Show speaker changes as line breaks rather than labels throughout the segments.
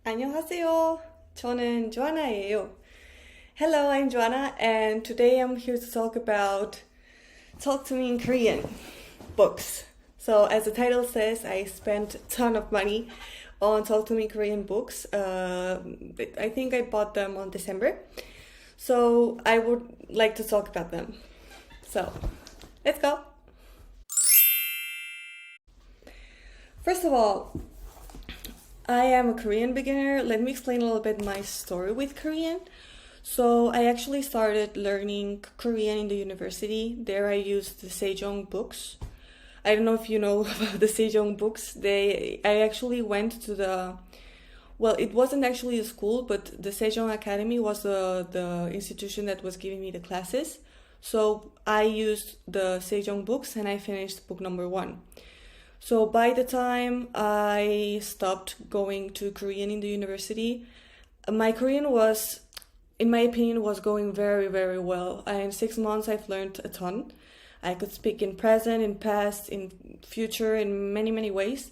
안녕하세요. 저는 Joanna예요. Hello, I'm Joanna, and today I'm here to talk about Talk to Me in Korean books. So, as the title says, I spent a ton of money on Talk to Me in Korean books. I think I bought them on December. So, I would like to talk about them. So, let's go. First of all, I am a Korean beginner. Let me explain a little bit my story with Korean. So I actually started learning Korean in the university. There I used the Sejong books. I don't know if you know about the Sejong books. I actually went to well, it wasn't actually a school, but the Sejong Academy was the institution that was giving me the classes. So I used the Sejong books and I finished book number 1. So by the time I stopped going to Korean in the university, my Korean was, in my opinion, was going very, very well. In 6 months, I've learned a ton. I could speak in present, in past, in future, in many, many ways.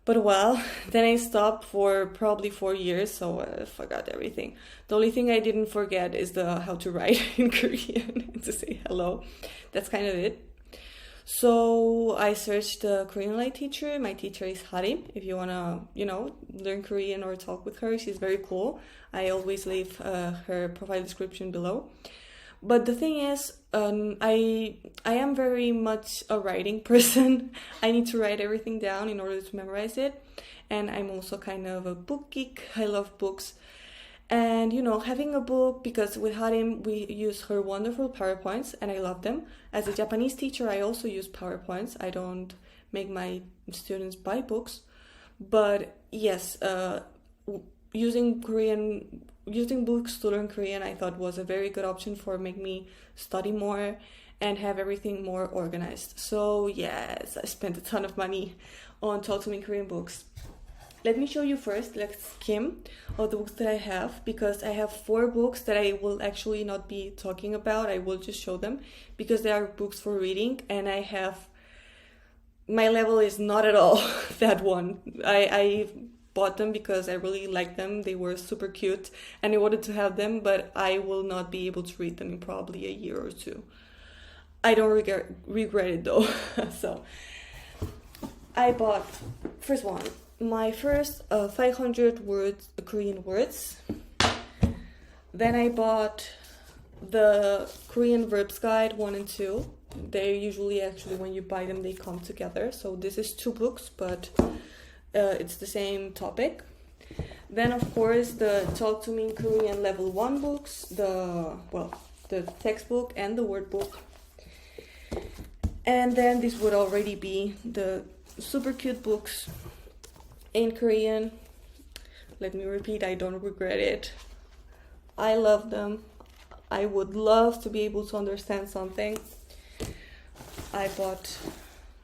But well, then I stopped for probably 4 years, so I forgot everything. The only thing I didn't forget is how to write in Korean and to say hello. That's kind of it. So I searched a Korean light teacher. My teacher is Harim. If you wanna, learn Korean or talk with her, she's very cool. I always leave her profile description below. But the thing is, I am very much a writing person. I need to write everything down in order to memorize it. And I'm also kind of a book geek. I love books. And, having a book, because with Harim, we use her wonderful PowerPoints, and I love them. As a Japanese teacher, I also use PowerPoints. I don't make my students buy books. But yes, using books to learn Korean, I thought was a very good option for make me study more and have everything more organized. So yes, I spent a ton of money on Talk to Me Korean books. Let me show you first, let's skim of the books that I have, because I have 4 books that I will actually not be talking about. I will just show them because they are books for reading, and my level is not at all that one. I bought them because I really liked them. They were super cute and I wanted to have them, but I will not be able to read them in probably a year or 2. I don't regret it though. So I bought first one. My first 500 words, Korean words. Then I bought the Korean verbs guide 1 and 2. They usually actually, when you buy them, they come together. So this is 2 books, but it's the same topic. Then of course the Talk to Me in Korean level 1 books, the textbook and the word book. And then this would already be the super cute books in Korean. Let me repeat, I don't regret it. I love them. I would love to be able to understand something. I bought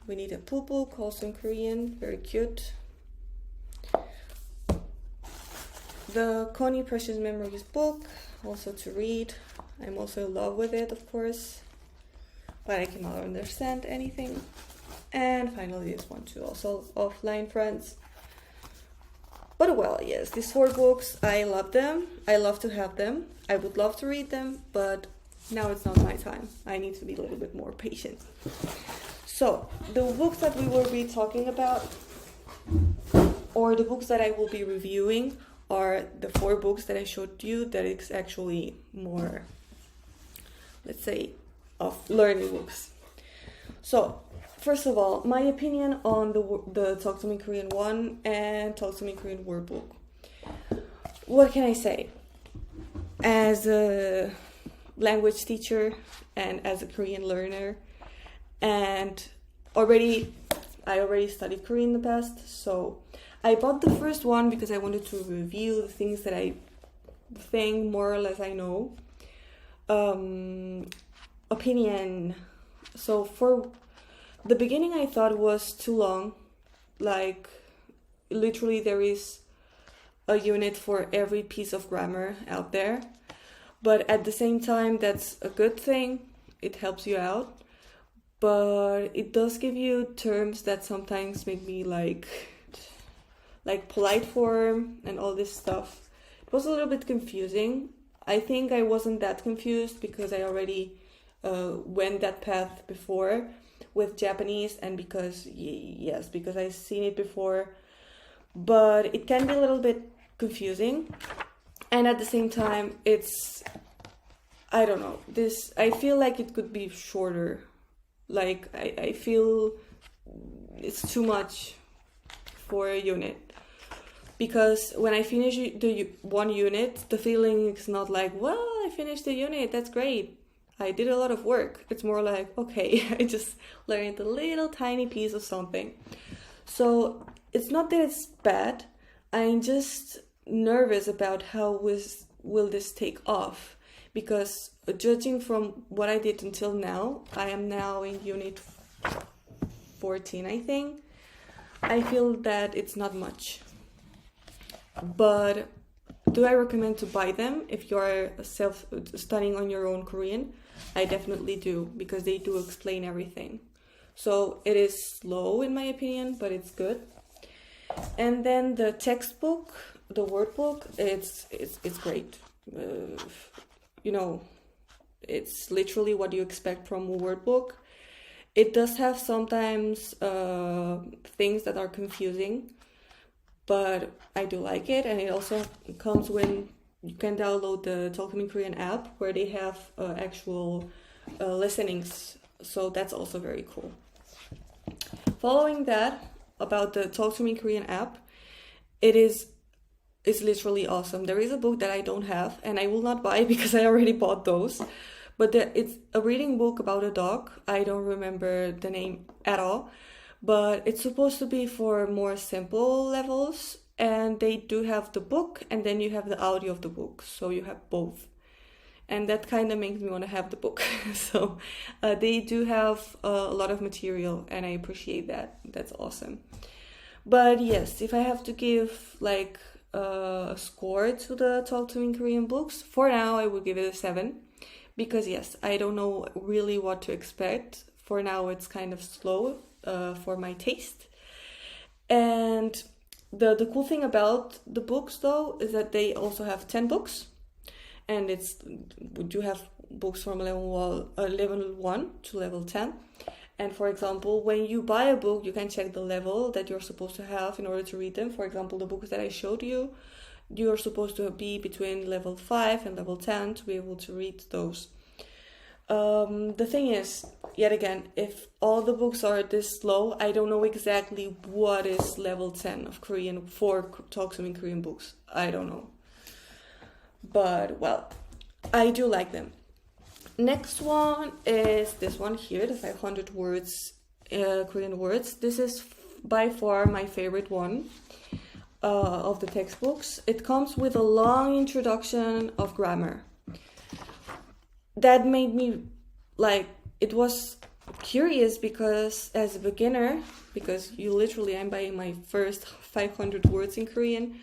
Winnie the Pooh book, also in Korean, very cute. The Connie Precious Memories book, also to read. I'm also in love with it, of course, but I cannot understand anything. And finally this one too, also Offline Friends. But well, yes, these 4 books, I love them. I love to have them. I would love to read them, but now it's not my time. I need to be a little bit more patient. So, the books that we will be talking about, or the books that I will be reviewing, are the 4 books that I showed you that is actually more, let's say, of learning books. So, first of all, my opinion on the Talk to Me Korean 1 and Talk to Me Korean word book. What can I say? As a language teacher and as a Korean learner, and I already studied Korean in the past, so I bought the first one because I wanted to review the things that I think more or less I know. Opinion. So for the beginning, I thought it was too long. Like, literally there is a unit for every piece of grammar out there. But at the same time, that's a good thing. It helps you out. But it does give you terms that sometimes make me like like polite form and all this stuff. It was a little bit confusing. I think I wasn't that confused because I already went that path before with Japanese, and because because I've seen it before. But it can be a little bit confusing, and at the same time, I don't know. I feel like it could be shorter. Like I feel it's too much for a unit. Because when I finish the one unit, the feeling is not like, well, I finished the unit, that's great. I did a lot of work. It's more like, okay, I just learned a little tiny piece of something. So it's not that it's bad. I'm just nervous about how will this take off. Because judging from what I did until now, I am now in unit 14, I think. I feel that it's not much. But do I recommend to buy them if you're self-studying on your own Korean? I definitely do, because they do explain everything. So it is slow in my opinion, but it's good. And then the textbook, the word book, it's great. It's literally what you expect from a word book. It does have sometimes things that are confusing, but I do like it. And it also comes when you can download the Talk to Me Korean app, where they have actual listenings. So that's also very cool. Following that, about the Talk to Me Korean app, it's literally awesome. There is a book that I don't have, and I will not buy because I already bought those. But it's a reading book about a dog. I don't remember the name at all. But it's supposed to be for more simple levels. And they do have the book, and then you have the audio of the book. So you have both. And that kind of makes me want to have the book. So they do have a lot of material, and I appreciate that. That's awesome. But yes, if I have to give like a score to the Talk to Me Korean books, for now I would give it a 7. Because yes, I don't know really what to expect. For now it's kind of slow for my taste. And the cool thing about the books though is that they also have 10 books. And you have books from level 1 to level 10. And for example, when you buy a book, you can check the level that you're supposed to have in order to read them. For example, the books that I showed you, you're supposed to be between level 5 and level 10 to be able to read those. The thing is, yet again, if all the books are this slow, I don't know exactly what is level 10 of Korean for Talk to Me Korean books. I don't know. But, well, I do like them. Next one is this one here, the 500 words, Korean words. This is by far my favorite one of the textbooks. It comes with a long introduction of grammar. That made me, it was curious because as a beginner, because I'm buying my first 500 words in Korean,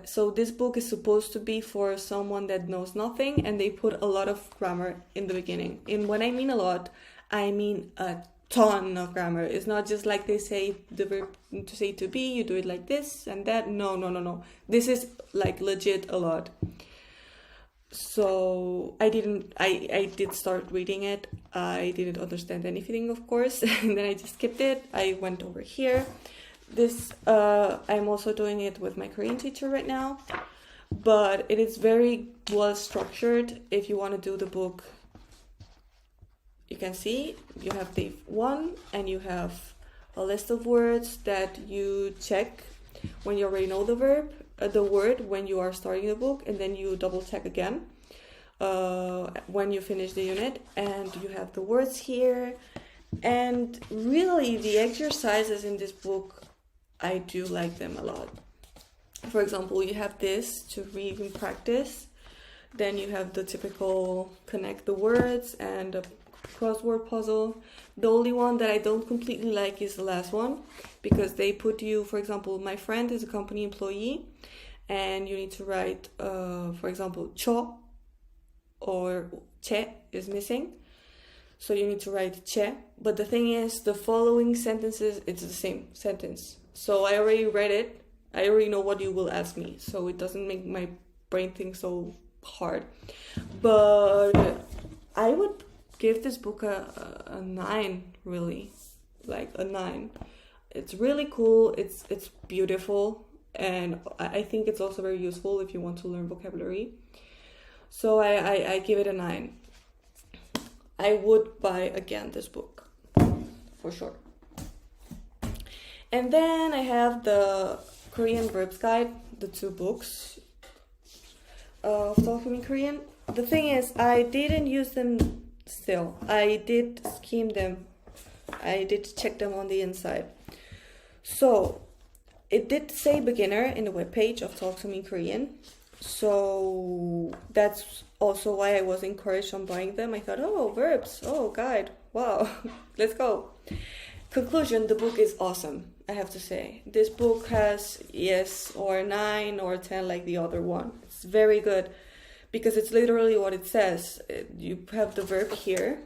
so this book is supposed to be for someone that knows nothing, and they put a lot of grammar in the beginning. And when I mean a lot, I mean a ton of grammar. It's not just like they say the verb to say to be, you do it like this and that. No. This is like legit a lot. So I did start reading it. I didn't understand anything, of course, and then I just skipped it. I went over here. I'm also doing it with my Korean teacher right now, but it is very well structured. If you want to do the book, you can see you have the 1 and you have a list of words that you check when you already know the word when you are starting the book, and then you double check again when you finish the unit, and you have the words here. And really the exercises in this book, I do like them a lot. For example, you have this to read and practice. Then you have the typical connect the words and a crossword puzzle. The only one that I don't completely like is the last one, because they put you, for example, my friend is a company employee, and you need to write, for example, 저 or 제 is missing. So you need to write 제. But the thing is, the following sentences, it's the same sentence. So I already read it, I already know what you will ask me, so it doesn't make my brain think so hard. But I would give this book a 9, really, like a 9. It's really cool. It's beautiful, and I think it's also very useful if you want to learn vocabulary. So I give it a 9. I would buy again this book, for sure. And then I have the Korean Verbs Guide, the 2 books of talking in Korean. The thing is, I didn't use them still. I did skim them. I did check them on the inside. So, it did say beginner in the webpage of Talk to Me Korean. So, that's also why I was encouraged on buying them. I thought, oh, verbs, oh, guide, wow, let's go. Conclusion, the book is awesome, I have to say. This book has, yes, or 9 or 10 like the other one. It's very good because it's literally what it says. You have the verb here,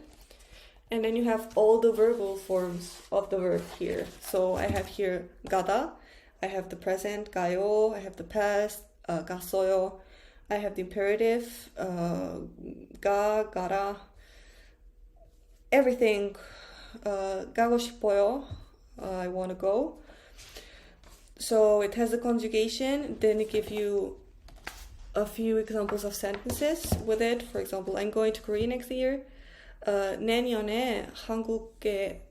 and then you have all the verbal forms of the verb here. So I have here 가다, I have the present, 가요, I have the past, 갔어요, I have the imperative, 가라, everything. 가고 싶어요, I want to go. So it has a conjugation, then it gives you a few examples of sentences with it. For example, I'm going to Korea next year. 내년에 한국에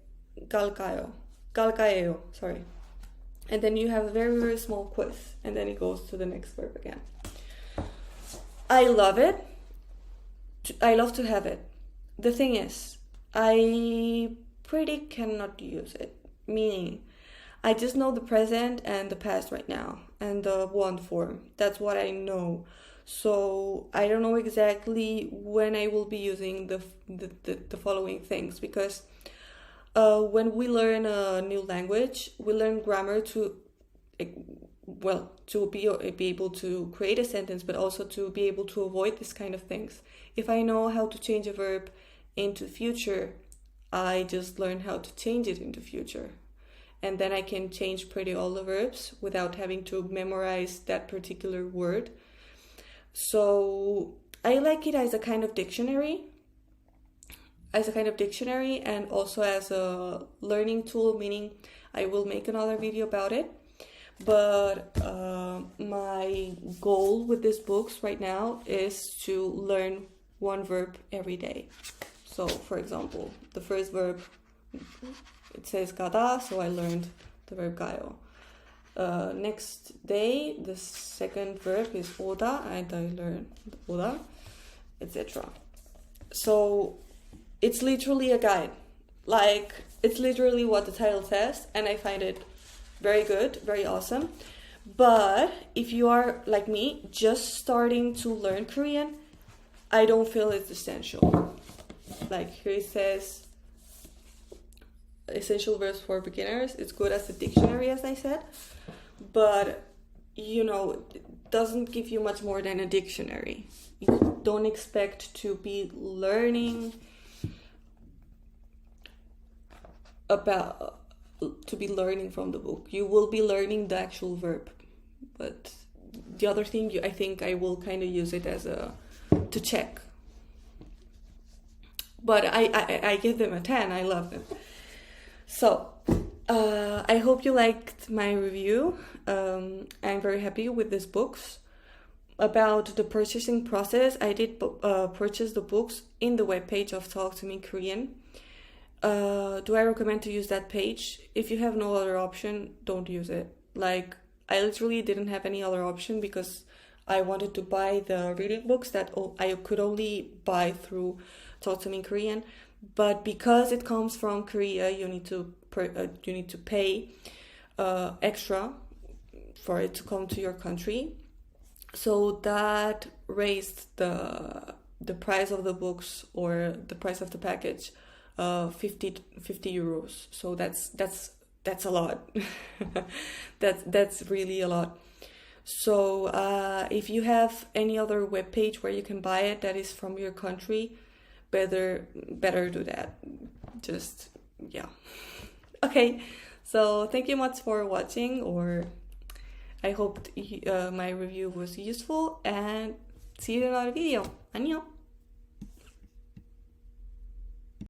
갈까요, sorry. And then you have a very, very small quiz, and then it goes to the next verb again. I love it. I love to have it. The thing is, I pretty cannot use it, meaning I just know the present and the past right now, and the one form. That's what I know. So I don't know exactly when I will be using the following things, because when we learn a new language, we learn grammar to be able to create a sentence, but also to be able to avoid this kind of things. If I know how to change a verb into future, I just learn how to change it into future. And then I can change pretty all the verbs without having to memorize that particular word. So I like it as a kind of dictionary. And also as a learning tool, meaning I will make another video about it. But my goal with these books right now is to learn one verb every day. So, for example, the first verb, it says 가다, so I learned the verb 가요. Next day, the second verb is 오다, and I learned 오다, etc. So, it's literally a guide. Like, it's literally what the title says, and I find it very good, very awesome. But if you are like me, just starting to learn Korean, I don't feel it's essential. Like here it says, essential verbs for beginners. It's good as a dictionary, as I said, but it doesn't give you much more than a dictionary. You don't expect to be learning from the book. You will be learning the actual verb, but the other thing, I think I will kind of use it as to check. But I give them a 10. I love them. So I hope you liked my review. I'm very happy with these books. About the purchasing process, I did purchase the books in the webpage of Talk to Me Korean. Do I recommend to use that page? If you have no other option, don't use it. Like, I literally didn't have any other option because I wanted to buy the reading books that I could only buy through Talk to Me Korean. But because it comes from Korea, you need to pay extra for it to come to your country. So that raised the price of the books, or the price of the package, 50 euros. So that's a lot. that's really a lot. So if you have any other webpage where you can buy it that is from your country, better do that. Just, yeah. Okay, so thank you much for watching, or I hope my review was useful, and see you in another video. 안녕!